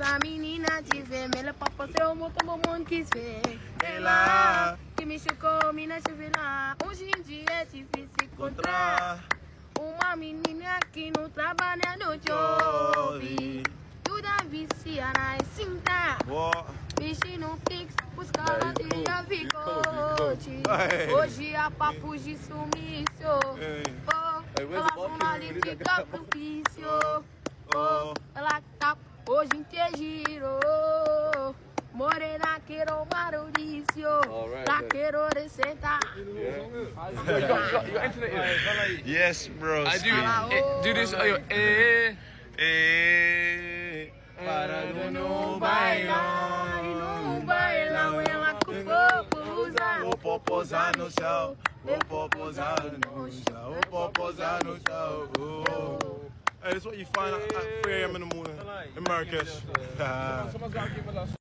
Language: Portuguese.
essa menina de vermelho, papo seu amor, todo mundo quis ver. Ela que me chocou, mina chove lá. Hoje em dia é difícil encontrar uma menina que não trabalha no job. Tudo vicia na cinta. Bicho no Pix, os caras tinha bigote. Hoje há papos de sumiço. Ela analítica pro vício. Ela tá hoje inteiro girou. Morena quero Maurício. La quero receita. You got internet? Yes, bro. I do this. Para No bailão, e no bailão ela com popusa. Vou popozar no chão, vou popozar no chão, vou popozar no chão. Hey, this is what you find at 3 AM in the morning in Marrakesh. Someone's got to give us.